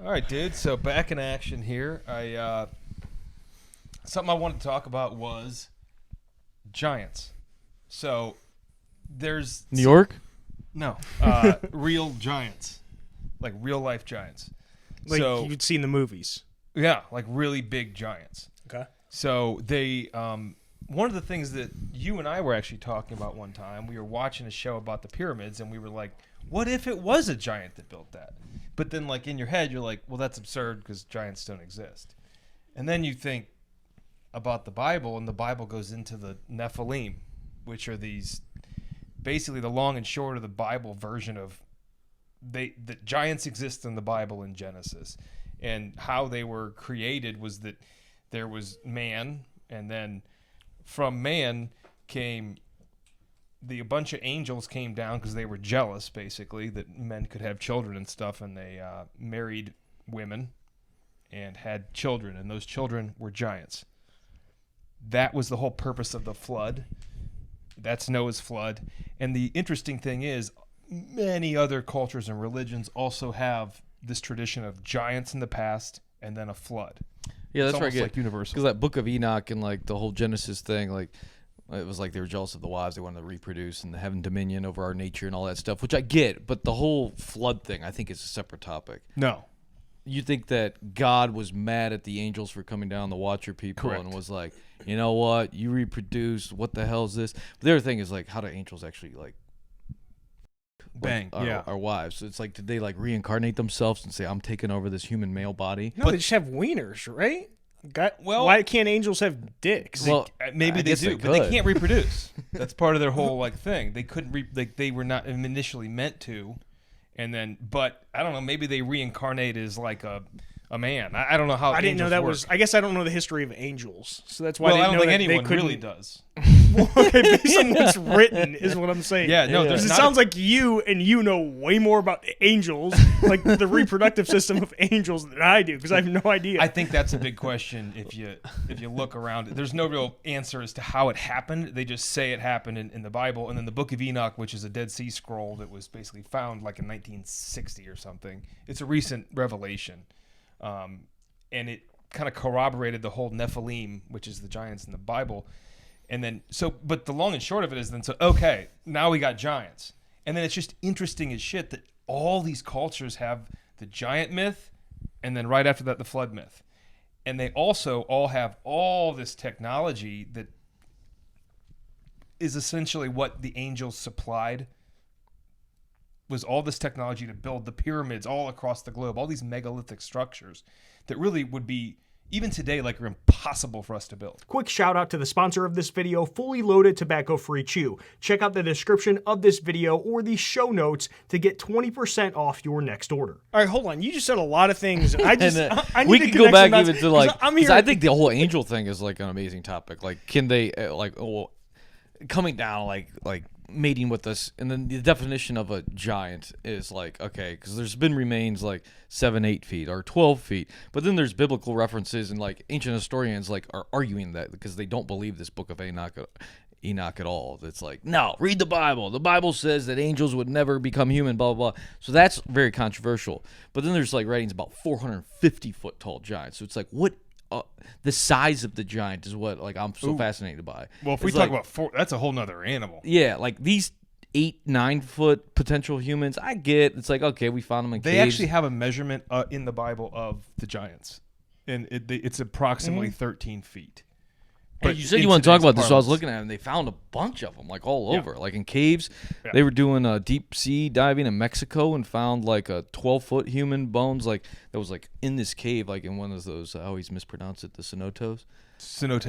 All right, dude. So back in action here. Something I wanted to talk about was giants. So there's New York? No, real giants, like real life giants. Like so, you'd see in the movies. Yeah, like really big giants. Okay. So they, one of the things that you and I were actually talking about one time, we were watching a show about the pyramids, and we were like, what if it was a giant that built that? But then, like, in your head, you're like, well, that's absurd because giants don't exist. And then you think about the Bible, and the Bible goes into the Nephilim, which are these, basically the long and short of the Bible version of, the giants exist in the Bible in Genesis. And how they were created was that there was man, and then from man came a bunch of angels came down because they were jealous, basically, that men could have children and stuff, and they married women and had children, and those children were giants. That was the whole purpose of the flood. That's Noah's flood. And the interesting thing is, many other cultures and religions also have this tradition of giants in the past and then a flood. Yeah, that's it's right. Like universal. Because that Book of Enoch and like the whole Genesis thing, like it was like they were jealous of the wives, they wanted to reproduce and having dominion over our nature and all that stuff, which I get. But the whole flood thing, I think, is a separate topic. No. You think that God was mad at the angels for coming down to watch your people? Correct. And was like, you know what, you reproduce, what the hell is this? But the other thing is like, how do angels actually like bang our wives? So it's like, did they like reincarnate themselves and say, I'm taking over this human male body? No, they just have wieners, right? Well, why can't angels have dicks? Well, maybe they do, but they can't reproduce. That's part of their whole like thing. They couldn't they were not initially meant to, and then, but I don't know. Maybe they reincarnate as like a man. I don't know how. I didn't know that work. was. I guess I don't know the history of angels, so that's why Well, I I didn't don't know think that anyone they really does. Okay, based on what's written is what I'm saying. Yeah, no, Because there's it not sounds like you know way more about angels, like the reproductive system of angels, than I do, because I have no idea. I think that's a big question. If you look around, there's no real answer as to how it happened. They just say it happened in the Bible, and then the Book of Enoch, which is a Dead Sea Scroll that was basically found like in 1960 or something. It's a recent revelation, and it kind of corroborated the whole Nephilim, which is the giants in the Bible. And then, but the long and short of it is then, okay, now we got giants. And then it's just interesting as shit that all these cultures have the giant myth, and then right after that, the flood myth. And they also all have all this technology that is essentially what the angels supplied, was all this technology to build the pyramids all across the globe, all these megalithic structures that really would be, even today, like, are impossible for us to build. Quick shout out to the sponsor of this video, Fully Loaded Tobacco-Free Chew. Check out the description of this video or the show notes to get 20% off your next order. All right, hold on. You just said a lot of things. I need we to could go back connect some even to like, I'm 'cause here. I think the whole angel thing is like an amazing topic. Like, can they coming down like mating with us, and then the definition of a giant is like, okay, because there's been remains like 7-8 feet or 12 feet, but then there's biblical references, and like ancient historians like are arguing that because they don't believe this Book of Enoch at all. It's like, no, read the Bible. The Bible says that angels would never become human, blah blah blah. So that's very controversial. But then there's like writings about 450-foot tall giants. So it's like, what the size of the giant is what like I'm so fascinated by. Well, if we talk about that's a whole nother animal. Yeah, like these 8-9 foot potential humans, I get. It's like, okay, we found them in caves. They actually have a measurement in the Bible of the giants, and it's approximately 13 feet. But you said you want to talk about this, so I was looking at them. They found a bunch of them, like all over, like in caves. Yeah. They were doing deep sea diving in Mexico and found like a 12-foot human bones, like that was like in this cave, like in one of those. I always mispronounce it, the cenotes. Cenote.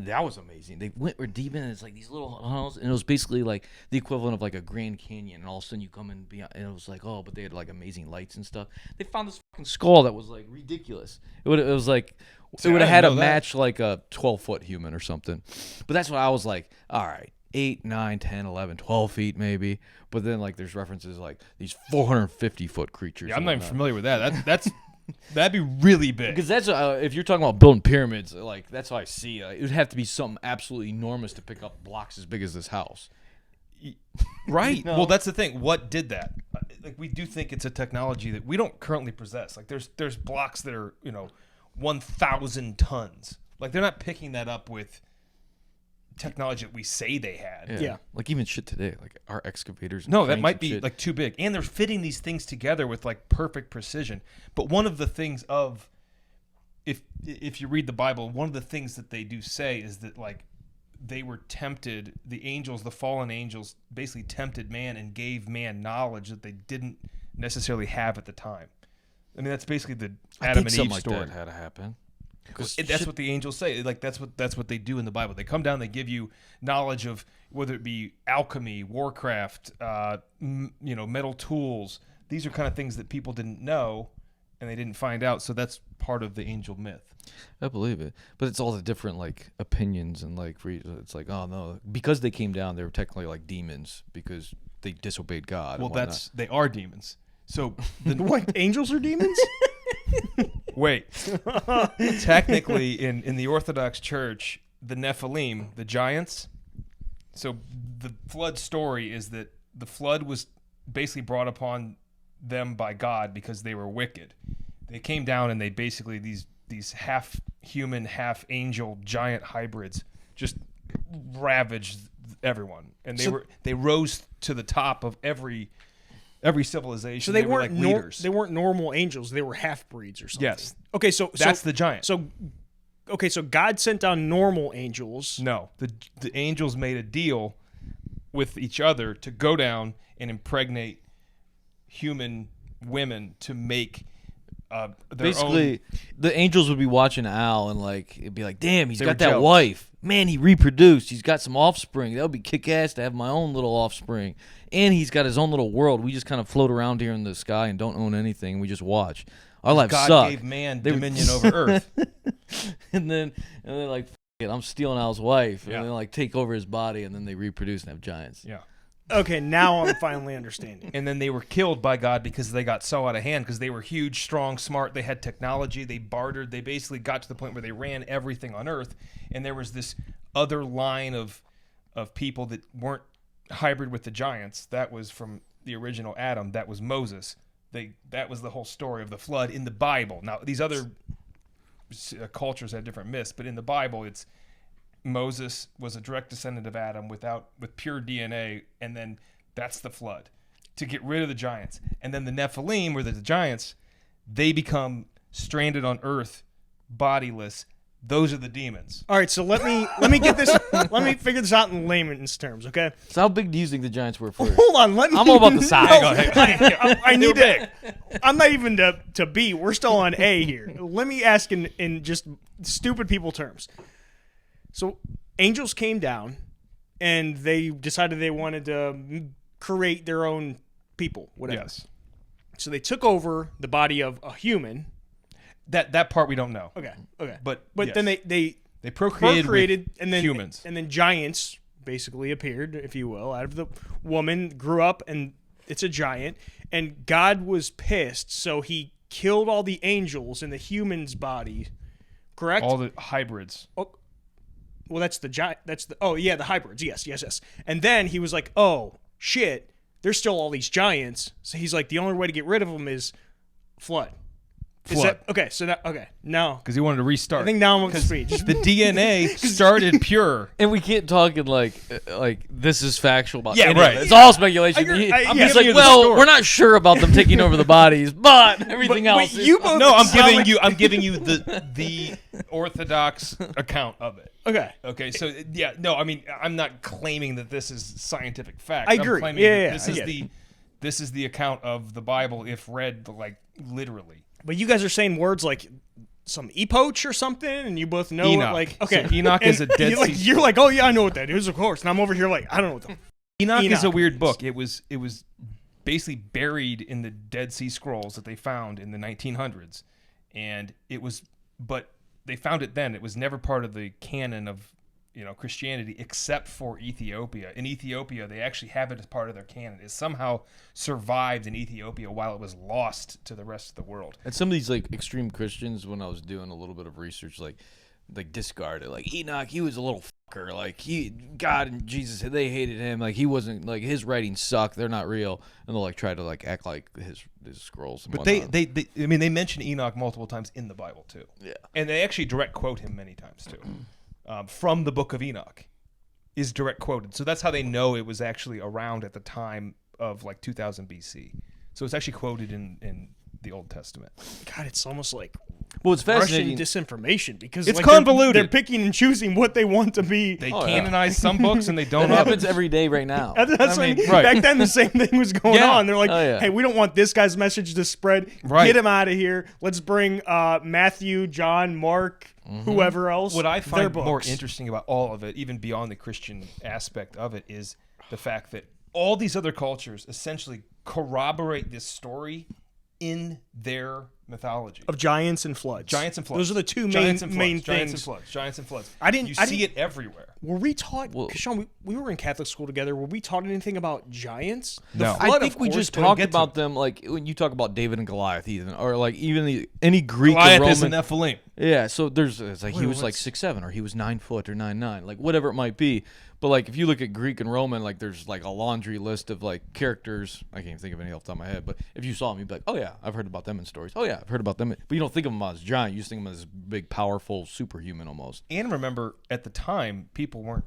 That was amazing. They went deep in. It's like these little tunnels, and it was basically like the equivalent of like a Grand Canyon. And all of a sudden, you come in beyond, and it was like, oh, but they had like amazing lights and stuff. They found this fucking skull that was like ridiculous. It was like. So it would have had to match like a 12-foot human or something. But that's what I was like, all right, 8, 9, 10, 11, 12 feet maybe. But then like there's references like these 450-foot creatures. Yeah, I'm not even familiar with that. That'd be really big. Because that's if you're talking about building pyramids, like that's how I see it. It would have to be something absolutely enormous to pick up blocks as big as this house. Right. No. Well, that's the thing. What did that? Like, we do think it's a technology that we don't currently possess. Like, there's blocks that are 1,000 tons. Like, they're not picking that up with technology that we say they had. Yeah. Like even shit today, like our excavators. And No, that cranes might and be shit. like too big, and they're fitting these things together with like perfect precision. But one of the things of if you read the Bible, one of the things that they do say is that like they were tempted, the angels, the fallen angels, basically tempted man and gave man knowledge that they didn't necessarily have at the time. I mean, that's basically the Adam and Eve story. Like that had to happen. That's what the angels say. Like that's what they do in the Bible. They come down, they give you knowledge of whether it be alchemy, warcraft, metal tools. These are kind of things that people didn't know and they didn't find out. So that's part of the angel myth. I believe it, but it's all the different like opinions and like it's like, oh no, because they came down, they were technically like demons because they disobeyed God. Well, they are demons. So what, angels are demons? Wait. Technically, in the Orthodox Church, the Nephilim, the giants. So the flood story is that the flood was basically brought upon them by God because they were wicked. They came down and they basically these half human, half angel giant hybrids just ravaged everyone, and they rose to the top of every civilization. So they were weren't like leaders. They weren't normal angels. They were half breeds or something. Yes. Okay, so That's the giant. So God sent down normal angels. No, the angels made a deal with each other to go down and impregnate human women to make their basically own. The angels would be watching Al and like it'd be like, damn, he's They got were that jealous. wife. Man, he reproduced. He's got some offspring. That would be kick ass to have my own little offspring. And he's got his own little world. We just kind of float around here in the sky and don't own anything. We just watch. Our lives God suck. gave man dominion over Earth. and then like, F it, I'm stealing Al's wife. Yeah. And then like take over his body and then they reproduce and have giants. Yeah. Okay, now I'm finally understanding. And then they were killed by God because they got so out of hand because they were huge, strong, smart. They had technology. They bartered. They basically got to the point where they ran everything on Earth. And there was this other line of people that weren't hybrid with the giants. That was from the original Adam. That was Moses. That was the whole story of the flood in the Bible. Now, these other cultures have different myths, but in the Bible, it's Moses was a direct descendant of Adam with pure DNA, and then that's the flood to get rid of the giants. And then the Nephilim, or the giants, they become stranded on Earth, bodiless. Those are the demons. All right, so let me get this. Let me figure this out in layman's terms, okay? So how big do you think the giants were for you? Hold on, let me. I'm all about the size. No, I need to. I'm not even to B. We're still on A here. Let me ask in just stupid people terms. So angels came down, and they decided they wanted to create their own people, whatever. Yes. So they took over the body of a human. That part we don't know. Okay. But yes. then they procreated with and then humans. and then giants basically appeared, if you will, out of the woman, grew up, and it's a giant. And God was pissed, so he killed all the angels in the human's body. Correct? All the hybrids. Oh, well, that's the giant. That's the the hybrids. Yes. And then he was like, oh shit, there's still all these giants. So he's like, the only way to get rid of them is flood. Is that okay? So now Because he wanted to restart. I think now I'm up to speed. The DNA started pure. And we can't talk in like this is factual about Yeah, any right. of it. It's all speculation. I'm He's giving like, you the well, story. we're not sure about them taking over the bodies, but everything else. you both No, I'm sound giving you the Orthodox account of it. Okay. Okay, so yeah, no, I mean, I'm not claiming that this is scientific fact. I I'm agree. claiming Yeah, that this is the account of the Bible if read like literally. But you guys are saying words like some epoch or something, and you both know Enoch. it. Like, okay, So Enoch is a Dead Sea. You're like, oh yeah, I know what that is, of course. And I'm over here like, I don't know what the. Enoch is a Enoch weird is. book. It was basically buried in the Dead Sea Scrolls that they found in the 1900s, and but they found it then. It was never part of the canon of Christianity except for Ethiopia. In Ethiopia, they actually have it as part of their canon. It somehow survived in Ethiopia while it was lost to the rest of the world. And some of these like extreme Christians, when I was doing a little bit of research, like discarded. Like Enoch, he was a little or like God and Jesus, they hated him. Like he wasn't like his writings suck. They're not real, and they'll like try to like act like his scrolls. And But whatnot. they mention Enoch multiple times in the Bible too. Yeah. And they actually direct quote him many times too, from the Book of Enoch, is direct quoted. So that's how they know it was actually around at the time of like 2000 BC. So it's actually quoted in the Old Testament. God, it's almost like Well, it's Russian fascinating. disinformation because It's like, convoluted. They're picking and choosing what they want to be. They Oh, yeah. canonize some books and they don't. That others. happens every day right now. That's I mean, like, right. back then the same thing was going Yeah. on. They're like, Oh, yeah. hey, we don't want this guy's message to spread. Right. Get him out of here. Let's bring Matthew, John, Mark, whoever else. What I their find more books. interesting about all of it, even beyond the Christian aspect of it, is the fact that all these other cultures essentially corroborate this story in their mythology. of giants and floods. Giants and floods. Those are the two Giants and main floods. Giants and things. floods. Giants and floods. You I see didn't- it everywhere. Were we taught, Well- Sean, we were in Catholic school together. Were we taught anything about giants? No. I Flood, think of we course, just but we'll talked get to about it. them like when you talk about David and Goliath, even or like even any Greek Goliath or is Roman. an Nephilim. Yeah, so it's like he Wait, was like what's- 6'7", or he was 9 foot or 9'9", like whatever it might be. But like if you look at Greek and Roman, like there's like a laundry list of like characters. I can't even think of any off the top of my head. But if you saw them, you'd be like, oh yeah, I've heard about them in stories. Oh yeah, I've heard about them. But you don't think of them as giant. You just think of them as big, powerful, superhuman almost. And remember, at the time, people weren't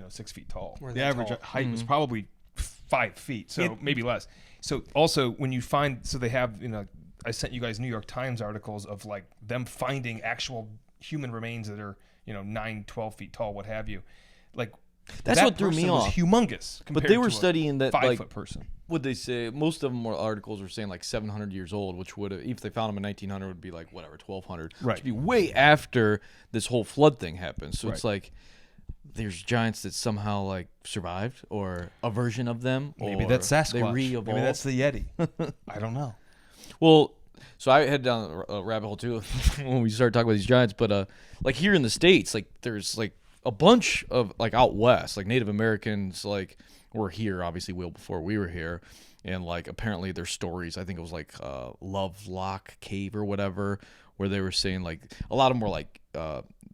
6 feet tall. Weren't The that average tall. height was probably 5 feet, so maybe less. So also when you find, so they have, I sent you guys New York Times articles of like them finding actual human remains that are 9, 12 feet tall, what have you. Like That's that what threw me person was off. humongous. But compared they were to a studying that 5 like foot person. what they say. Most of them were articles were saying like 700 years old, which would if they found them in 1900 would be like whatever 1200, Right. which would be way after this whole flood thing happened. So it's Right. like there's giants that somehow like survived, or a version of them. Maybe or that's Sasquatch. They re-evolved. Maybe that's the Yeti. I don't know. Well, so I head down a rabbit hole too when we started talking about these giants. But like here in the States, like there's like a bunch of like out west, like Native Americans, like were here obviously well before we were here, and like apparently there's stories. I think it was like Lovelock Cave or whatever, where they were saying like a lot of them were like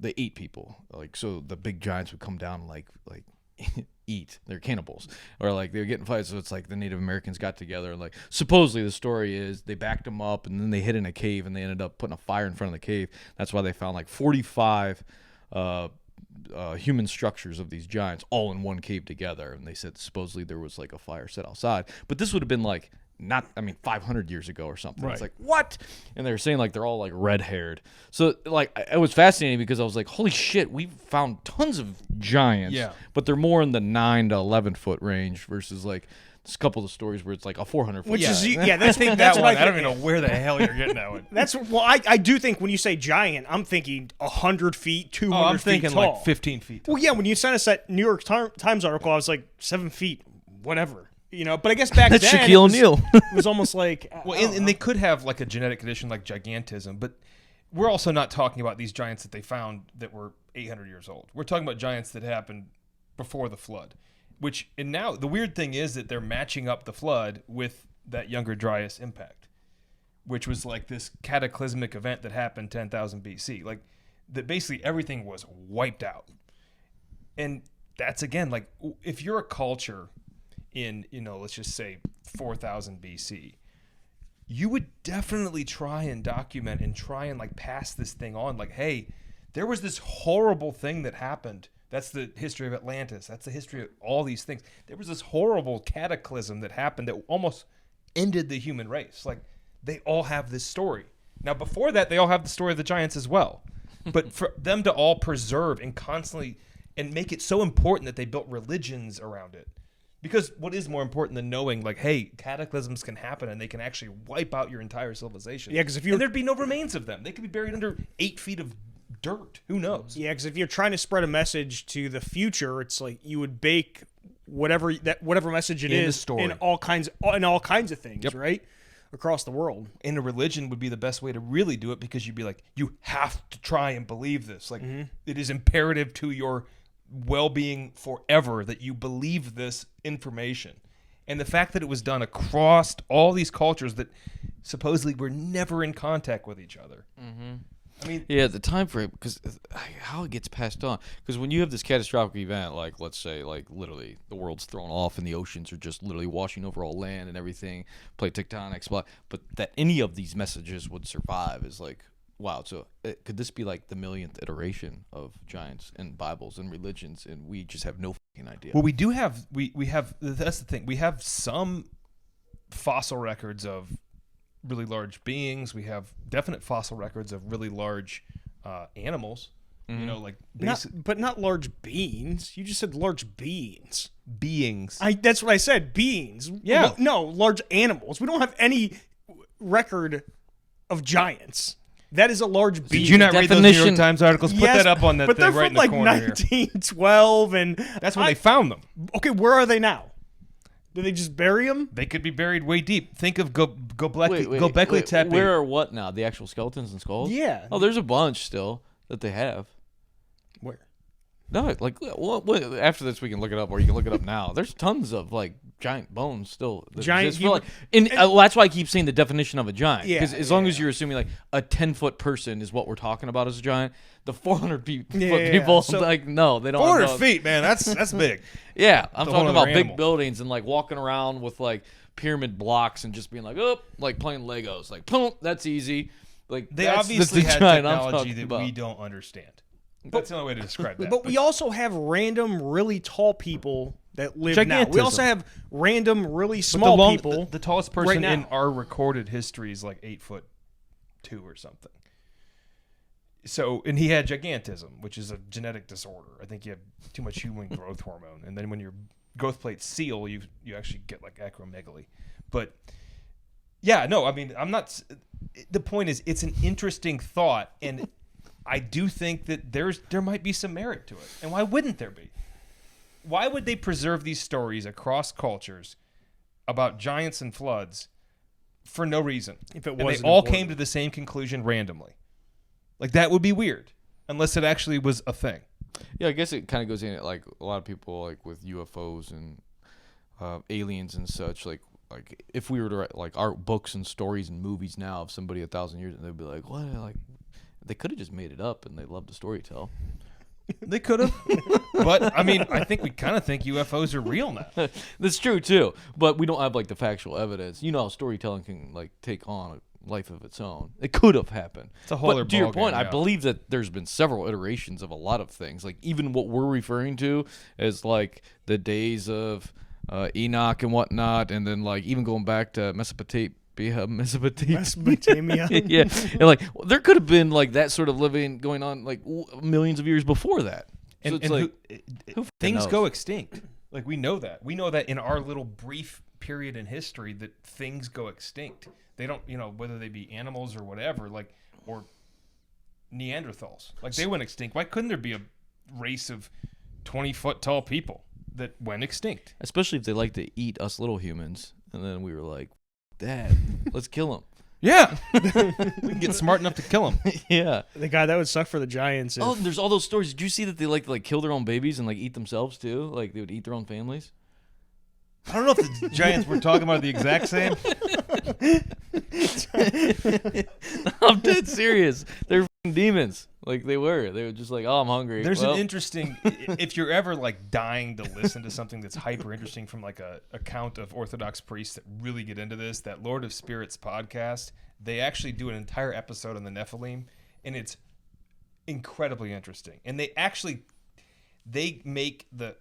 they ate people, like so the big giants would come down and like eat. They're cannibals, or like they were getting fights. So it's like the Native Americans got together and like supposedly the story is they backed them up and then they hid in a cave and they ended up putting a fire in front of the cave. That's why they found like 45 human structures of these giants all in one cave together. And they said supposedly there was like a fire set outside, but this would have been like 500 years ago or something. Right. It's like, what? And they were saying like they're all like red haired. So like it was fascinating because I was like, holy shit, we found tons of giants. Yeah. But they're more in the 9 to 11 foot range versus like there's a couple of stories where it's like a 400 foot. Which is I that's think that's that what one. I don't even know where the hell you're getting that one. That's I do think when you say giant, I'm thinking 100 feet, 200 Oh, I'm feet thinking tall. like 15 feet tall. Well, yeah, when you sent us that New York Times article, I was like 7 feet, whatever. But I guess back That's then Shaquille O'Neal. it was almost like Well, and they could have like a genetic condition like gigantism, but we're also not talking about these giants that they found that were 800 years old. We're talking about giants that happened before the flood, and now the weird thing is that they're matching up the flood with that Younger Dryas impact, which was like this cataclysmic event that happened 10,000 BC. Like that basically everything was wiped out. And that's again, like if you're a culture in, let's just say 4000 BC, you would definitely try and document and try and like pass this thing on. Like, hey, there was this horrible thing that happened. That's the history of Atlantis. That's the history of all these things. There was this horrible cataclysm that happened that almost ended the human race. Like, they all have this story. Now, before that, they all have the story of the giants as well. But for them to all preserve and constantly and make it so important that they built religions around it. Because what is more important than knowing, like, hey, cataclysms can happen and they can actually wipe out your entire civilization? Yeah, because if and there'd be no remains of them. They could be buried under 8 feet of dirt. Who knows? Yeah, because if you're trying to spread a message to the future, it's like you would bake whatever message it In the is story. in all kinds of things, Yep. right? Across the world. And a religion would be the best way to really do it, because you'd be like, you have to try and believe this. Like, it is imperative to your well-being forever that you believe this information. And the fact that it was done across all these cultures that supposedly were never in contact with each other. I mean, Yeah, the time frame, because how it gets passed on. Because when you have this catastrophic event, like let's say, like literally the world's thrown off and the oceans are just literally washing over all land and everything, plate tectonics, blah. But that any of these messages would survive is like, wow. So could this be like the millionth iteration of giants and Bibles and religions, and we just have no fucking idea? well, we do have we have that's the thing. We have some fossil records of really large beings. We have definite fossil records of really large animals. You know, like but not large beings. You just said large beings. beings. That's what I said. Beings. Yeah. No, large animals. We don't have any record of giants. That is a large being. Did you not read those New York Definition- Times articles? Put Yes, that up on that but thing they're right from in the like corner here. 1912, and That's when they found them. Okay, where are they now? Did they just bury them? They could be buried way deep. Think of Gobekli Wait, Tepe. where are what now? The actual skeletons and skulls? Yeah. Oh, there's a bunch still that they have. Where? No, like what, after this we can look it up, or you can look it up now. There's tons of like giant bones still. That Giant exist. human- Well, that's why I keep saying the definition of a giant. Yeah, Because as long as you're assuming like a 10-foot person is what we're talking about as a giant, the 400 foot Yeah. people So- like no, they don't. 400 know. feet, man. That's big. Yeah, I'm a whole talking other about big animal. buildings and like walking around with like pyramid blocks and just being like, oh, like playing Legos, like, boom, that's easy. Like They that's obviously the had giant I'm technology talking that about. we don't understand. That's the only way to describe that. But we also have random, really tall people that live now. We Gigantism. also have random, really But small people. The tallest person right now. in our recorded history is like 8'2" or something. So, and he had gigantism, which is a genetic disorder. I think you have too much human growth hormone, and then when your growth plates seal, you actually get like acromegaly. But yeah, no, I mean, I'm not. The point is, it's an interesting thought, and I do think that there might be some merit to it. And why wouldn't there be? Why would they preserve these stories across cultures about giants and floods for no reason? If it and they wasn't all important. came to the same conclusion randomly. Like, that would be weird, unless it actually was a thing. Yeah, I guess it kind of goes in like a lot of people like with UFOs and aliens and such. Like if we were to write like art books and stories and movies now of somebody 1,000 years, and they'd be like, what? Like they could have just made it up, and they love to story tell. They could have. But, I mean, I think we kind of think UFOs are real now. That's true too, but we don't have like the factual evidence. You know how storytelling can like take on a life of its own. It could have happened. It's a whole other But to your ballgame, point, I yeah. believe that there's been several iterations of a lot of things. Like even what we're referring to as like the days of Enoch and whatnot, and then like even going back to Mesopotamia. Mesopotamia. Yeah, and like there could have been like that sort of living going on like millions of years before that. So And, it's and like who things knows? go extinct. Like, we know that. We know that in our little brief period in history that things go extinct. They don't, whether they be animals or whatever, like, or Neanderthals. Like, they went extinct. Why couldn't there be a race of 20-foot tall people that went extinct? especially if they like to eat us little humans, and then we were like, Dad, let's kill them. Yeah. We can get smart enough to kill them. Yeah. The guy that would suck for the Giants. If, Oh, there's all those stories. Did you see that they like to kill their own babies and like eat themselves too? Like they would eat their own families. I don't know if the giants we're talking about are the exact same. I'm dead serious. They're f***ing demons. Like they were. They were just like, oh, I'm hungry. There's Well, an interesting, if you're ever like dying to listen to something that's hyper interesting from like a account of Orthodox priests that really get into this, that Lord of Spirits podcast, they actually do an entire episode on the Nephilim, and it's incredibly interesting. And they make the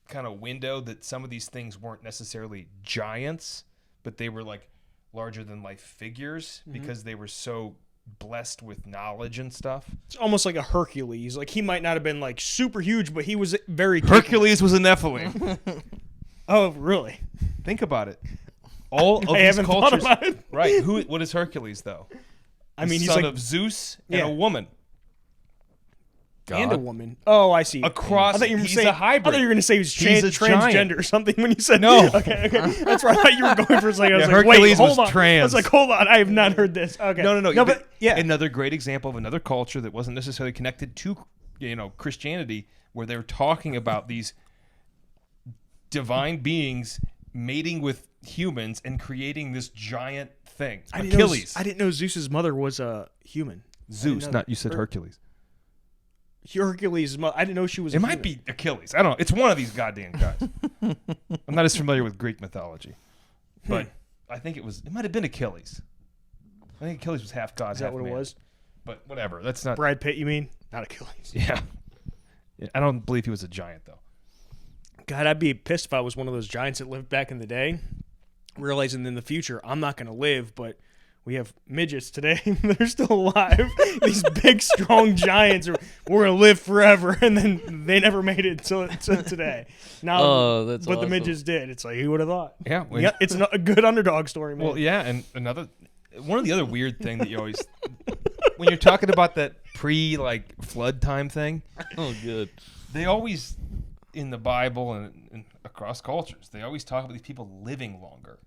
kind of window that some of these things weren't necessarily giants, but they were like larger than life figures because they were so blessed with knowledge and stuff. it's almost like a Hercules. Like he might not have been like super huge, but he was very capable. Hercules was a Nephilim. Oh, really? Think about it. All of I these haven't thought cultures, about it. right? What is Hercules though? I mean, The he's son like of Zeus and Yeah. a woman. and a God. woman. Oh, I see. Across- I thought you were he's saying a hybrid. I thought you were going to say he was He's a transgender giant. or something when you said No. Okay. That's where I thought you were going for a second. I was Yeah, like, wait, Hercules hold was on. trans. I was like, hold on, I have not heard this. Okay. No. No, but yeah. Another great example of another culture that wasn't necessarily connected to, Christianity, where they're talking about these divine beings mating with humans and creating this giant thing. Achilles. I didn't know Zeus's mother was a human. Zeus, not you said Hercules. Hercules. I didn't know she was. It might be Achilles. I don't know. It's one of these goddamn guys. I'm not as familiar with Greek mythology, but I think it might have been Achilles. I think Achilles was half god. Is that what man. it was? But whatever. That's not Brad Pitt. You mean not Achilles? Yeah. I don't believe he was a giant though. God, I'd be pissed if I was one of those giants that lived back in the day, realizing in the future I'm not going to live, but we have midgets today. They're still alive. These big, strong giants. We're going to live forever. And then they never made it until today. Now, that's but awesome. the midgets did. It's like, who would have thought? Yeah. Yeah, it's a good underdog story, man. Well, yeah, and one of the other weird thing that you always when you're talking about that flood time thing. Oh, good. They always in the Bible and across cultures, they always talk about these people living longer.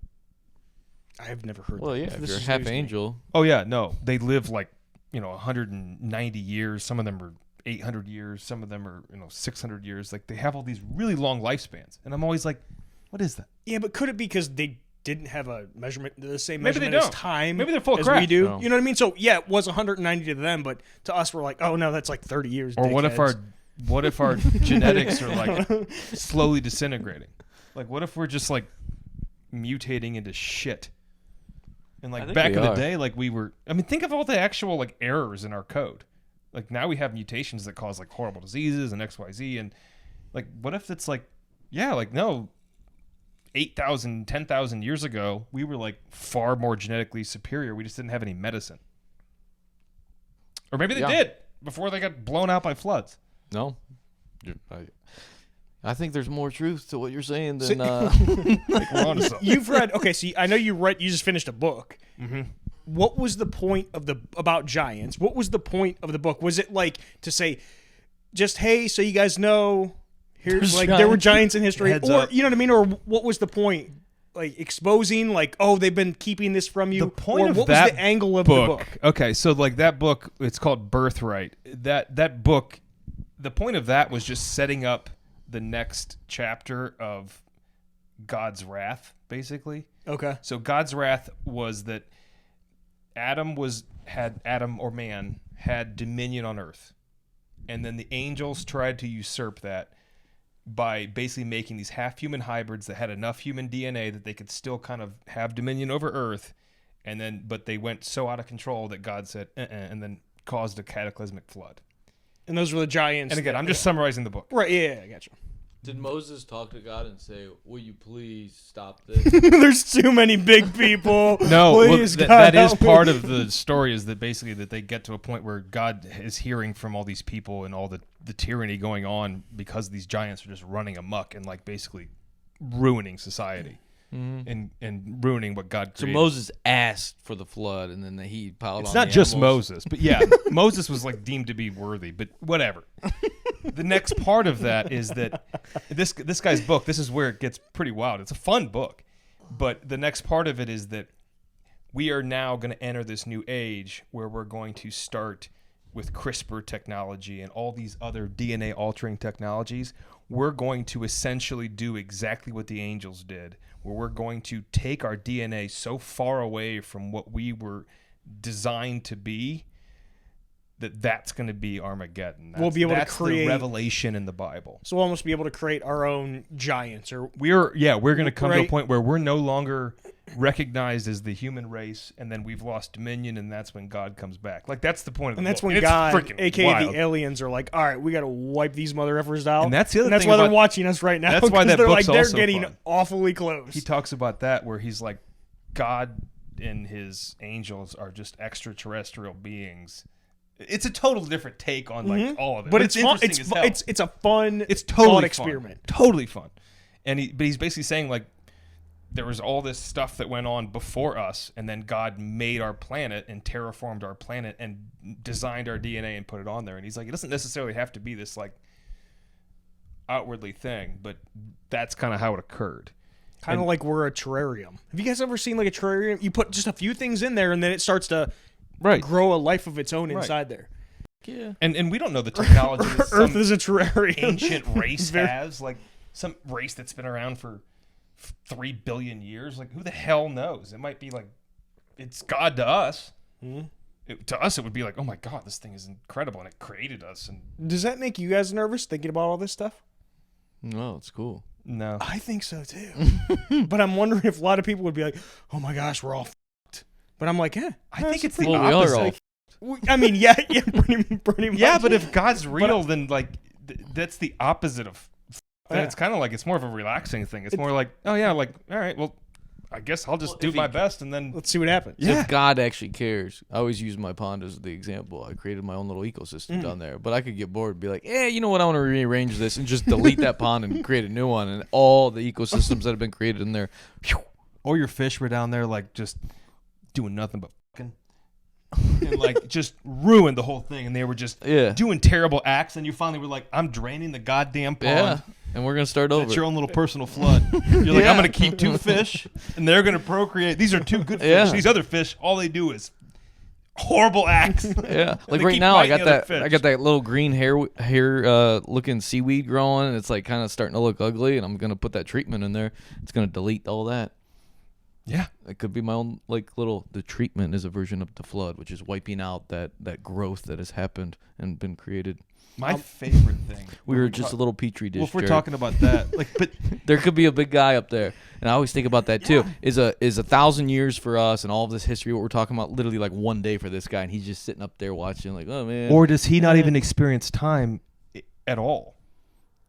I've never heard Well, that. yeah, if This you're is half news to me. angel. Oh yeah, no, they live 190 years. Some of them are 800 years. Some of them are 600 years. Like they have all these really long lifespans, and I'm always like, what is that? Yeah, but could it be because they didn't have the same Maybe they measurement as don't. time Maybe they're full of as crap. we do? No. You know what I mean? So, yeah, it was 190 to them, but to us, we're like, oh, no, that's like 30 years. Or what if our genetics are slowly disintegrating? Like what if we're just mutating into shit? And back in the day, we were. I mean, think of all the actual errors in our code. Now we have mutations that cause horrible diseases and XYZ, and what if it's no, 8,000, 10,000 years ago, we were far more genetically superior. We just didn't have any medicine, or maybe they did before they got blown out by floods. No. I think there's more truth to what you're saying than We're onto something. You've read, okay, see, I know you just finished a book. Mm-hmm. What was the point about giants? What was the point of the book? Was it to say, just, hey, so you guys know, here's there were giants in history, Heads or up. you know what I mean? Or what was the point? Exposing, oh, they've been keeping this from you. The point or of what that was the angle of the book? Okay, so that book, it's called Birthright. That book, the point of that was just setting up the next chapter of God's wrath, basically. Okay. So God's wrath was that man had dominion on earth. And then the angels tried to usurp that by basically making these half-human hybrids that had enough human DNA that they could still kind of have dominion over earth. But they went so out of control that God said, and then caused a cataclysmic flood. And those were the giants. And again, I'm just summarizing the book. Right, yeah, I got you. Did Moses talk to God and say, "Will you please stop this"? There's too many big people. No, Please, God, that is help me. part of the story, is that basically that they get to a point where God is hearing from all these people and all the tyranny going on because these giants are just running amok and basically ruining society and ruining what God So created. Moses asked for the flood, and then he piled on. It's not the just animals. Moses, but yeah, Moses was deemed to be worthy, but whatever. The next part of that is that this guy's book, this is where it gets pretty wild. It's a fun book, but the next part of it is that we are now going to enter this new age where we're going to start with CRISPR technology and all these other DNA altering technologies. We're going to essentially do exactly what the angels did, where we're going to take our DNA so far away from what we were designed to be that's going to be Armageddon. We'll be able to that's create the revelation in the Bible. So we'll almost be able to create our own giants, or We're going to come to a Right. point where we're no longer recognized as the human race, and then we've lost dominion, and that's when God comes back. That's the point of the and that's book. when It's God, freaking aka wild. the aliens, are like, all right, we got to wipe these mother effers out. And that's the other that's thing why they're about- watching us right now. That's why 'cause that they're book's they're also getting fun. awfully close. He talks about that, where he's like, God and his angels are just extraterrestrial beings. It's a total different take on all of it, but it's fun. interesting as hell. It's a fun. It's totally thought fun. experiment. Totally fun. And he's basically saying there was all this stuff that went on before us, and then God made our planet and terraformed our planet and designed our DNA and put it on there. And he's like, it doesn't necessarily have to be this outwardly thing, but that's kind of how it occurred. Kind of like we're a terrarium. Have you guys ever seen a terrarium? You put just a few things in there, and then it starts to grow a life of its own inside there. Yeah. And we don't know the technology that Earth some is a terrarium. ancient race has, some race that's been around for 3 billion years. Who the hell knows? It might be it's God to us. to us, it would be like, oh my God, this thing is incredible, and it created us. And Does that make you guys nervous thinking about all this stuff? No, it's cool. no, I think so too. But I'm wondering if a lot of people would be like, oh my gosh, we're all f***ed. But I'm like, I think it's the Well, we are opposite. all I mean, yeah, pretty much. Yeah, but if God's real, then like that's the opposite of. Yeah. It's kind of like it's more of a relaxing thing. It's more like, oh yeah, like all right, well, I guess I'll just do my best, and then Let's see what happens. Yeah. If God actually cares, I always use my pond as the example. I created my own little ecosystem down there, but I could get bored and be like, you know what, I want to rearrange this and just delete that pond and create a new one, and all the ecosystems that have been created in there. or your fish were down there like just doing nothing but fucking, and like just ruined the whole thing, and they were just doing terrible acts, and you finally were like, I'm draining the goddamn pond. Yeah, and we're gonna start over. It's your own little personal flood. You're like, I'm gonna keep 2 fish, and they're gonna procreate. These are 2 good fish. Yeah. These other fish, all they do is horrible acts. Yeah, like They right keep now, I biting got the other that. fish. I got that little green hair looking seaweed growing, and it's like kind of starting to look ugly. And I'm gonna put that treatment in there. It's gonna delete all that. Yeah. It could be my own the treatment is a version of the flood, which is wiping out that growth that has happened and been created. My favorite thing. We were just a little petri dish. Well, if we're Jarrad. talking about that, like, but There could be a big guy up there, and I always think about that too. Is 1,000 years for us and all of this history? What we're talking about, literally like one day for this guy, and he's just sitting up there watching, like, oh man. or does he not even experience time at all?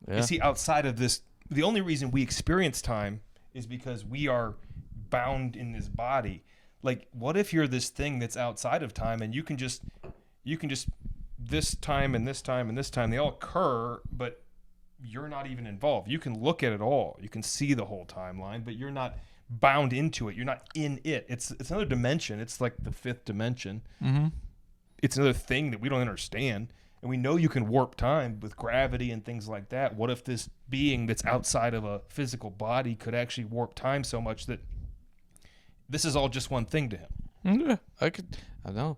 Yeah. Is he outside of this? The only reason we experience time is because we are bound in this body. Like, what if you're this thing that's outside of time, and you can just this time and this time and this time, they all occur, but you're not even involved. You can look at it all. You can see the whole timeline, but you're not bound into it. You're not in it. It's another dimension. It's like the 5th dimension. Mm-hmm. It's another thing that we don't understand. And we know you can warp time with gravity and things like that. What if this being that's outside of a physical body could actually warp time so much that this is all just one thing to him? Yeah, I know.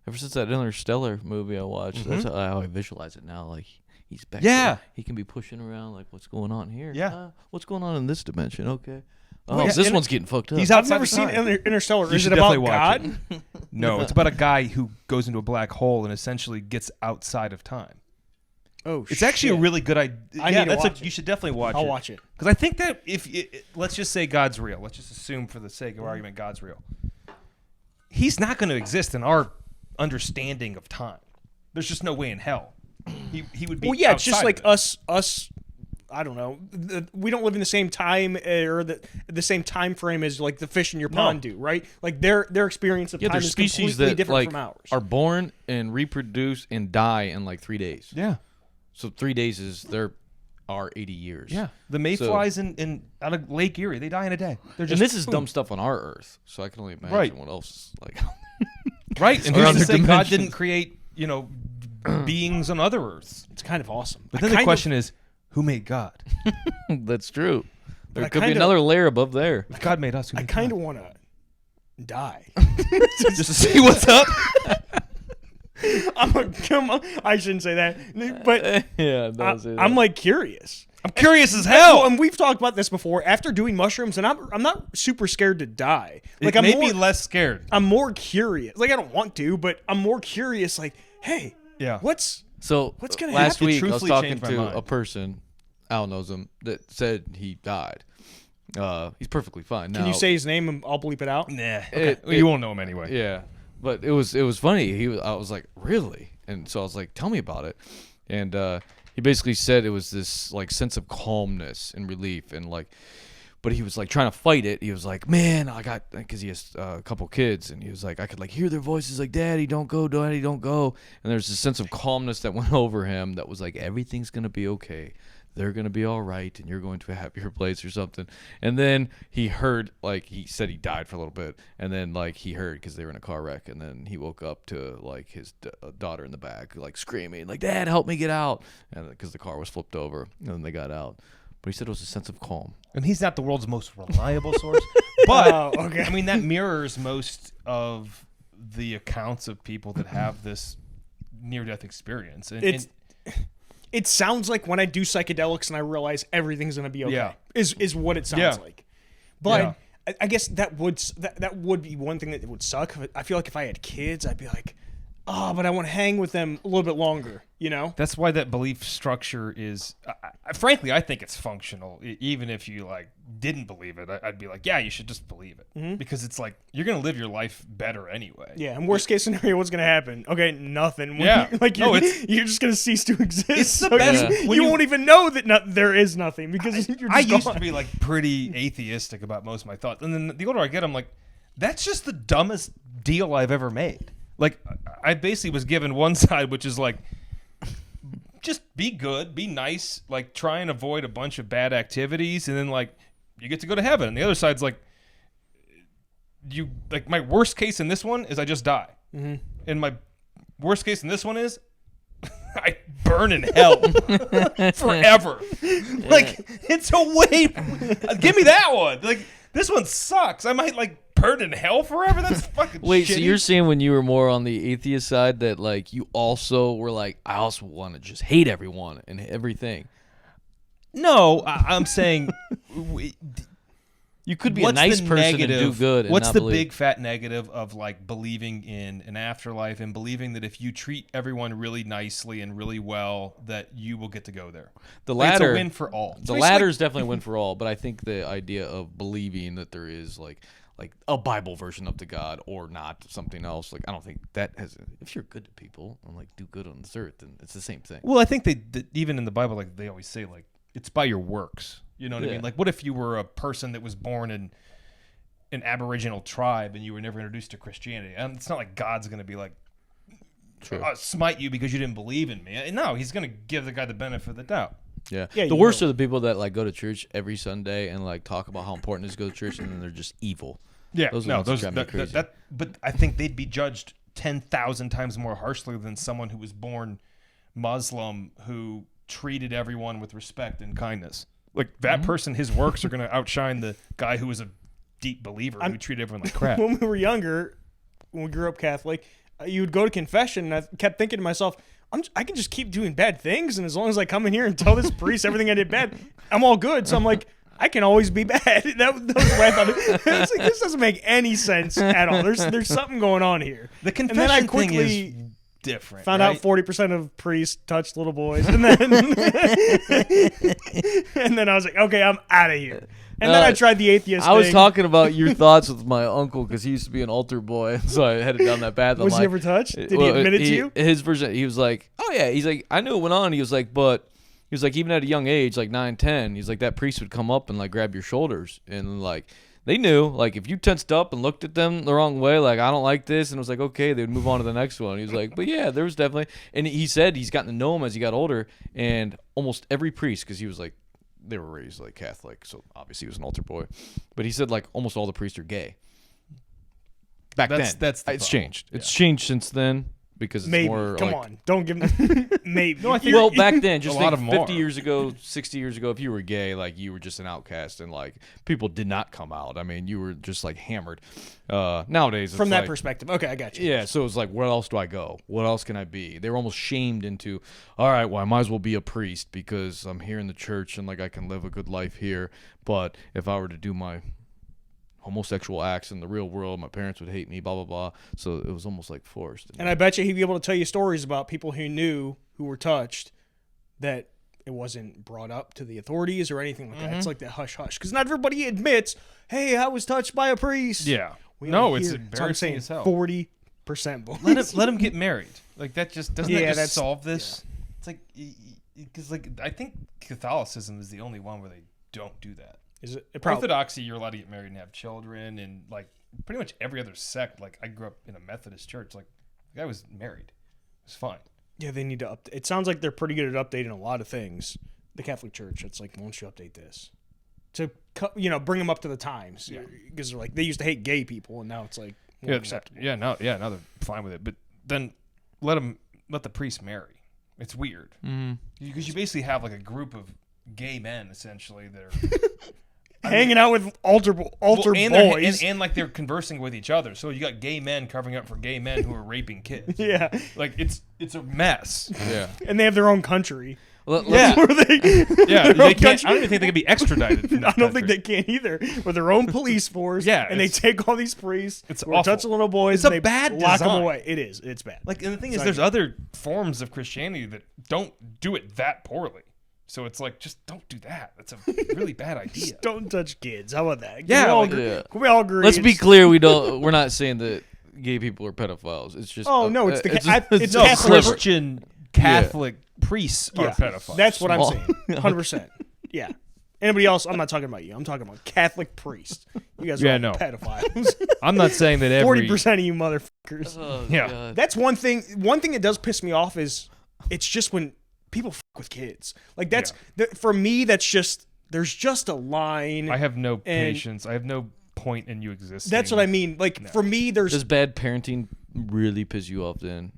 Ever since that Interstellar movie I watched, that's how I visualize it now. Like, he's back there. He can be pushing around, like, what's going on here? Yeah. What's going on in this dimension? Okay. Oh, Well, yeah, this and one's getting fucked up. He's I've outside never of seen time. Interstellar. You Is should it about definitely watch God? No, it's about a guy who goes into a black hole and essentially gets outside of time. Oh, It's actually a really good idea. I need to watch You should definitely watch it. I'll watch it. Because I think that if let's just say God's real. Let's just assume for the sake of argument God's real. He's not going to exist in our understanding of time. There's just no way in hell. He would be. Well, yeah, it's just outside like of it. us. I don't know. We don't live in the same time or the same time frame as like the fish in your pond do, right? Like their experience of time there's is species completely that different like from ours. are born and reproduce and die in like 3 days. Yeah. So 3 days is are 80 years. Yeah. The mayflies in out of Lake Erie, they die in a day. They're just And this is boom. dumb stuff on our Earth, so I can only imagine Right. what else is like. Right. And Or who's other to say God dimensions. didn't create, beings on other Earths? It's kind of awesome. But then the question is, who made God? That's true. There I could be kinda- another layer above there. If God made us, who I made kind of God? want to die. just to see what's up. Come on. I shouldn't say that, but Yeah, that I'm like curious. I'm curious as Well, hell. and we've talked about this before. After doing mushrooms, and I'm not super scared to die. Like It I'm made more, me less scared. I'm more curious. Like I don't want to, but I'm more curious. Like, hey, Yeah. what's What's gonna last happen? week I was Truthfully talking changed my to mind. a person, Al knows him, that said he died. He's perfectly fine now. Can you say his name and I'll bleep it out? Nah. It- Well, you won't know him anyway. Yeah, but it was funny. I was like, really? And so I was like, tell me about it. And he basically said it was this like sense of calmness and relief and like, but he was like trying to fight it. He was like, man, because he has a couple kids, and he was like, I could like hear their voices like, Daddy, don't go, Daddy, don't go. And there's this sense of calmness that went over him that was like, everything's gonna be okay. They're going to be all right, and you're going to a happier place or something. And then he heard, like, he said he died for a little bit, and then, like, he heard because they were in a car wreck, and then he woke up to, like, his daughter in the back, like, screaming, like, Dad, help me get out, and because the car was flipped over, and then they got out. But he said it was a sense of calm. And he's not the world's most reliable source. But, Okay. I mean, that mirrors most of the accounts of people that have this near-death experience. And It sounds like when I do psychedelics and I realize everything's gonna be okay. Yeah. Is what it sounds Yeah. like. But Yeah. I guess that would be one thing that would suck. I feel like if I had kids, I'd be like, but I want to hang with them a little bit longer, you know? That's why that belief structure is, frankly, I think it's functional. Even if you like didn't believe it, I'd be like, yeah, you should just believe it, because it's like you're gonna live your life better anyway. Yeah, and worst case scenario, what's gonna happen? Okay, nothing. Yeah. You're just gonna cease to exist. It's the best. You, you won't even know that there is nothing because you're just I used gone. to be like pretty atheistic about most of my thoughts, and then the older I get, I'm like, that's just the dumbest deal I've ever made. Like, I basically was given one side, which is like, just be good, be nice, like try and avoid a bunch of bad activities, and then like you get to go to heaven. And the other side's like, my worst case in this one is I just die, and my worst case in this one is I burn in hell forever. Like, it's a way. Give me that one. Like, this one sucks. I might like burn in hell forever. That's fucking. Wait, shitty. so you're saying when you were more on the atheist side that like you also were like, I also want to just hate everyone and everything. No, I'm saying you could be a nice person and do good. And what's not the believe. big fat negative of like believing in an afterlife and believing that if you treat everyone really nicely and really well, that you will get to go there? The Like, latter, it's a win for all. The latter is definitely a win for all, but I think the idea of believing that there is like a Bible version of the God or not something else, like I don't think that has. If you're good to people and like do good on this earth, then it's the same thing. Well, I think that even in the Bible, like they always say, like it's by your works. You know what I Yeah. mean? Like, what if you were a person that was born in an Aboriginal tribe and you were never introduced to Christianity? And it's not like God's going to be like, smite you because you didn't believe in me. No, he's going to give the guy the benefit of the doubt. Yeah. Yeah, The you worst will. are the people that like go to church every Sunday and like talk about how important it is to go to church, and then they're just evil. Yeah, Those are the ones that drive me crazy. But I think they'd be judged 10,000 times more harshly than someone who was born Muslim who treated everyone with respect and kindness. Like that person, his works are going to outshine the guy who was a deep believer who treated everyone like crap. When we were younger, when we grew up Catholic, you would go to confession, and I kept thinking to myself, I can just keep doing bad things, and as long as I come in here and tell this priest everything I did bad, I'm all good. So I'm like, I can always be bad. That was the way I thought it. It's like, this doesn't make any sense at all. There's something going on here. The confession and then I thing quickly is different. found right? out 40% of priests touched little boys, and then and then I was like, okay, I'm out of here. And then I tried the atheist. I was thing. talking about your thoughts with my uncle because he used to be an altar boy, so I headed down that path. Was he ever touched? Did he admit it to you? His version, he was like, "Oh yeah," he's like, "I knew it went on." He was like, "But." He was like, even at a young age, like 9, 10, he's like, that priest would come up and like grab your shoulders. And like, they knew, like, if you tensed up and looked at them the wrong way, like, I don't like this. And it was like, okay, they would move on to the next one. He was like, but yeah, there was definitely. And he said he's gotten to know him as he got older. And almost every priest, because he was like, they were raised like Catholic. So obviously he was an altar boy. But he said like almost all the priests are gay. Back then. That's the it's problem. changed. It's changed since then. Because it's Maybe. more Come like, on. Don't give me. Maybe. No, I think- well, back then, just A lot think of them 50 are. years ago, 60 years ago, if you were gay, like you were just an outcast, and like people did not come out. I mean, you were just like hammered. Nowadays, it's From that like, perspective. Okay, I got you. yeah. So it was like, where else do I go? What else can I be? They were almost shamed into, all right, well, I might as well be a priest because I'm here in the church and like I can live a good life here. But if I were to do my homosexual acts in the real world, my parents would hate me, blah, blah, blah. So it was almost like forced. And I bet you he'd be able to tell you stories about people who knew who were touched that it wasn't brought up to the authorities or anything like that. It's like that hush hush. Because not everybody admits, hey, I was touched by a priest. Yeah. We No, don't it's hear it. So I'm embarrassing saying as hell. 40% boys. Let him get married. Like that just doesn't Yeah, that that's- just solve this? It's like because like I think Catholicism is the only one where they don't do that. Is it probably? Orthodoxy, you're allowed to get married and have children, and like pretty much every other sect. Like I grew up in a Methodist church. Like the guy was married. It was fine. Yeah, they need to update. It sounds like they're pretty good at updating a lot of things. The Catholic Church, it's like, why don't you update this? To, bring them up to the times. Because they're like, they used to hate gay people, and now it's like more acceptable. Now they're fine with it. But then let the priest marry. It's weird because you basically have like a group of gay men essentially that are Hanging out with altar boys. and like they're conversing with each other. So you got gay men covering up for gay men who are raping kids. Yeah. Like it's a mess. Yeah. And they have their own country. Yeah. Where they, Yeah, their own they can't. country- I don't even think they can be extradited. From I that don't think country. they can either. With their own police force, Yeah, and they it's- take all these priests it's who are awful. touching little boys, It's a and they bad lock them design. away. It is. It's bad. Like, and the thing is, So there's I- other forms of Christianity that don't do it that poorly. So it's like, just don't do that. That's a really bad idea. Just don't touch kids. How about that? Yeah, Can we all like- agree? Yeah. Can we all agree? Let's be It's- clear. We're not saying that gay people are pedophiles. It's just. Oh, no, it's the- just- it's No, Catholic- Christian Catholic priests are pedophiles. That's what Small. I'm saying. 100%. Yeah. Anybody else? I'm not talking about you. I'm talking about Catholic priests. You guys are all no. pedophiles. I'm not saying that every 40% of you motherfuckers. Oh, Yeah. God. That's one thing. One thing that does piss me off is it's just when people fuck with kids. Like that's for me. That's just there's just a line. I have no And- patience. I have no point in you existing. That's what I mean. Like for me, there's Does bad parenting really piss you off then?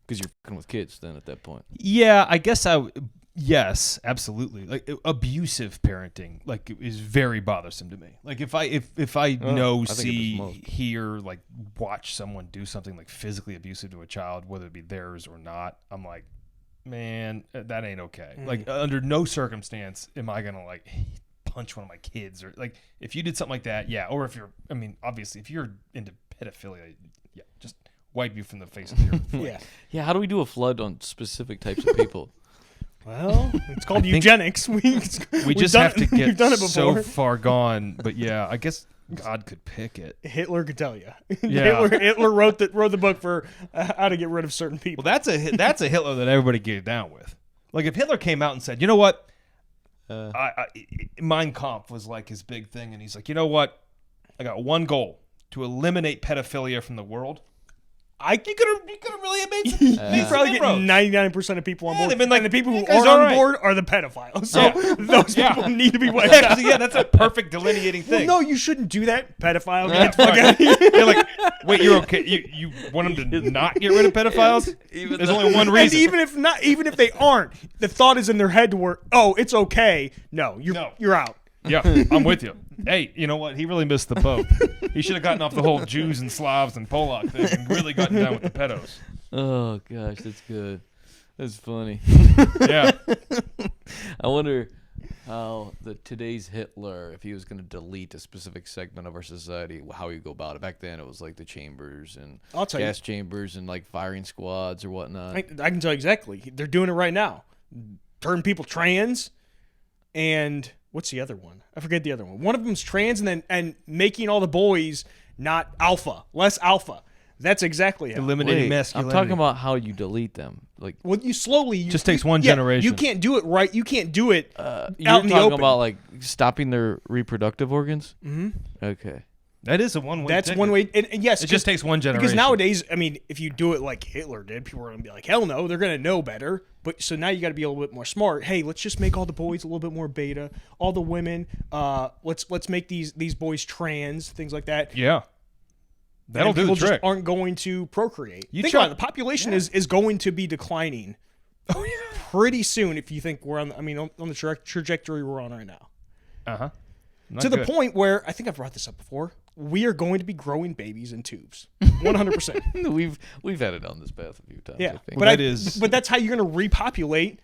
Because you're fucking with kids then at that point. Yeah, I guess yes, absolutely. Like abusive parenting, like is very bothersome to me. Like if I know, I think it see, is most. hear, like watch someone do something like physically abusive to a child, whether it be theirs or not, I'm like, man, that ain't okay. Like under no circumstance am I gonna like punch one of my kids or like if you did something like that, yeah. Or if you're, I mean, obviously if you're into pedophilia, yeah, just wipe you from the face of the earth. Like, yeah. Yeah, how do we do a flood on specific types of people? Well, it's called think eugenics. we We've just done have to it- we've get done it so before. far gone. But yeah, I guess God could pick it. Hitler could tell you. Yeah. Hitler wrote the book for how to get rid of certain people. Well, that's a Hitler that everybody get down with. Like if Hitler came out and said, you know what, Mein Kampf was like his big thing, and he's like, you know what, I got one goal: to eliminate pedophilia from the world. You could have really made some. You made some probably get inroads. 99% of people on Yeah, board. they've been like, and the people who "That guy's are on all right." board are the pedophiles. So Yeah. those Yeah. people need to be wiped out. Actually, yeah, that's a perfect delineating Well, thing. no, you shouldn't do that, pedophile. Get the fuck out of here. You're like, wait, you're okay? You want them to not get rid of pedophiles? There's only one And reason. even if they aren't, the thought is in their head to where, oh, it's okay. No, you're out. Yeah, I'm with you. Hey, you know what? He really missed the boat. He should have gotten off the whole Jews and Slavs and Polak thing and really gotten down with the pedos. Oh gosh, that's good. That's funny. Yeah. I wonder how today's Hitler, if he was going to delete a specific segment of our society, how he'd go about it. Back then, it was like the chambers and I'll tell you. gas chambers and like firing squads or whatnot. I can tell you exactly. They're doing it right now. Turn people trans, and what's the other one? I forget the other one. One of them's trans, and making all the boys not alpha, less alpha. That's exactly how. Eliminating Wait, masculinity. I'm talking about how you delete them. Like Well, you slowly. Just takes one generation. You can't do it right. You can't do it you're out in talking the open. about like stopping their reproductive organs. Mm-hmm. Okay. That is a one-way That's ticket. one way. And yes, It just takes one generation. because nowadays, I mean, if you do it like Hitler did, people are gonna be like, "Hell no!" They're gonna know better. But so now you got to be a little bit more smart. Hey, let's just make all the boys a little bit more beta. All the women, let's make these boys trans, things like that. Yeah. That'll And do the people trick. just aren't going to procreate. You Think try- about it. The population is going to be declining. Oh, yeah. Pretty soon, if you think we're on. On the trajectory we're on right now. Uh-huh. To the point where I think I've brought this up before. We are going to be growing babies in tubes, 100%. We've had it on this path a few times. I Yeah, think. Well, but that's how you're going to repopulate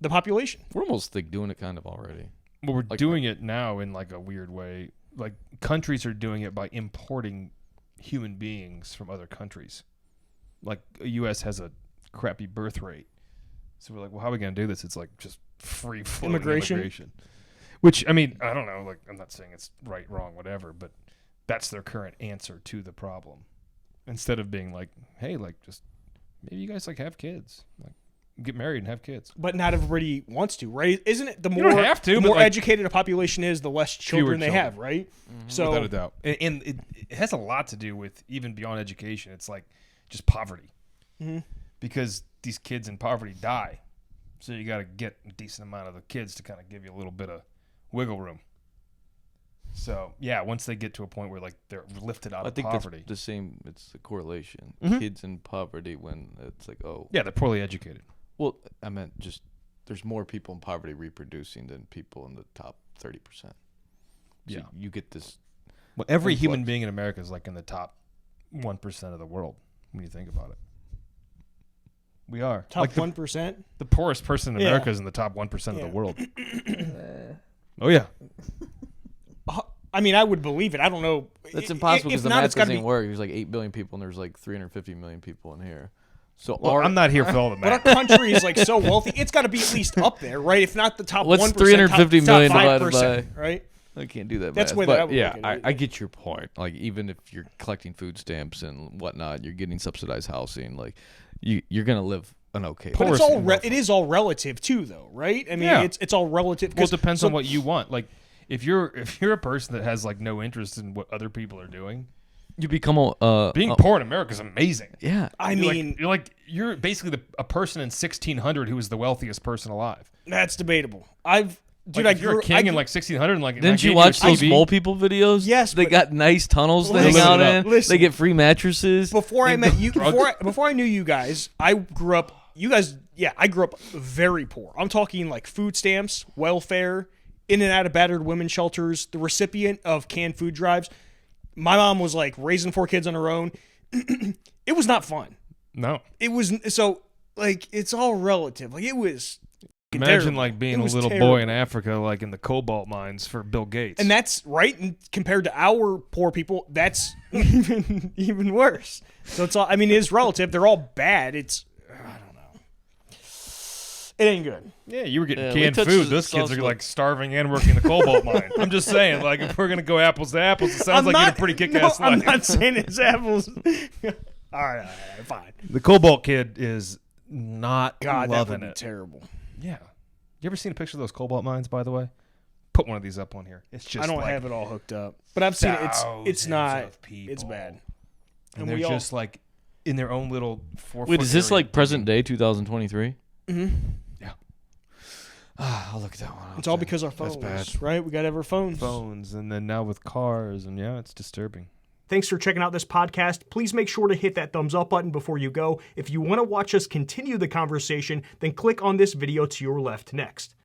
the population. We're almost like doing it kind of already. Well, we're like- doing it now in like a weird way. Like countries are doing it by importing human beings from other countries. Like the U.S. has a crappy birth rate. So we're like, well, how are we going to do this? It's like just free flow Immigration. Which, I mean, I don't know. Like, I'm not saying it's right, wrong, whatever, but that's their current answer to the problem. Instead of being like, hey, like, just maybe you guys like have kids, like get married and have kids. But not everybody wants to, right? Isn't it the You more don't have to, the but, more like, educated a population is, the less children they children. have, right? So Without a doubt. And it has a lot to do with even beyond education. It's like just poverty. Mm-hmm. Because these kids in poverty die. So you got to get a decent amount of the kids to kind of give you a little bit of wiggle room. So, yeah, once they get to a point where like they're lifted out I of think poverty. that's the same. It's the correlation. Mhm. Kids in poverty when it's like, oh, Yeah, they're poorly educated. well, I meant just there's more people in poverty reproducing than people in the top 30%. So Yeah. you get this. Well, every Influx. human being in America is like in the top 1% of the world when you think about it. We are. Top like 1%? The poorest person in America is in the top 1% of the world. Oh, yeah. I mean, I would believe it. I don't know. That's impossible because the math doesn't be... work. There's like 8 billion people, and there's like 350 million people in here. So I'm not here for all the math. But our country is like so wealthy, it's got to be at least up there, right? If not the top 1%, what's 350 million top divided 5%, right? I can't do that. That's math. where But that would yeah, look at I get your point. Like even if you're collecting food stamps and whatnot, you're getting subsidized housing. Like you're gonna live an okay. But it's all it is all relative too, though, right? I mean, it's all relative. Well, it depends on what you want. Like if you're a person that has like no interest in what other people are doing, you become being poor in America is amazing. Yeah, I mean, you're basically a person in 1600 who was the wealthiest person alive. That's debatable. If you're a king in like 1600, and like didn't you watch those mole people videos? Yes, they got nice tunnels to hang out in. Listen, they get free mattresses. Before I met you, before I knew you guys, I grew up. You guys, I grew up very poor. I'm talking like food stamps, welfare, in and out of battered women's shelters, the recipient of canned food drives. My mom was like raising 4 kids on her own. It was not fun. No, it was so like it's all relative. Like it was. Imagine terrible. like being a little terrible. boy in Africa, like in the cobalt mines for Bill Gates. And that's right. And compared to our poor people, that's even worse. So it's all. I mean, it is relative. They're all bad. It's. I don't know. It ain't good. Yeah, you were getting canned food. Those kids are like starving and working the cobalt mine. I'm just saying, like if we're gonna go apples to apples, it sounds like you're a pretty kick-ass life. I'm not saying it's apples. all right, fine. The cobalt kid is not God, loving that would be it. terrible. Yeah. You ever seen a picture of those cobalt mines, by the way? Put one of these up on here. It's just I don't have it all hooked up. But I've seen it. It's not. It's bad. And they're just like in their own little 4-foot. Wait, is this like present day 2023? Mm-hmm. Yeah. I'll look at that one. It's all because our phones, right? We got to have our phones. Phones, and then now with cars, and it's disturbing. Thanks for checking out this podcast. Please make sure to hit that thumbs up button before you go. If you want to watch us continue the conversation, then click on this video to your left next.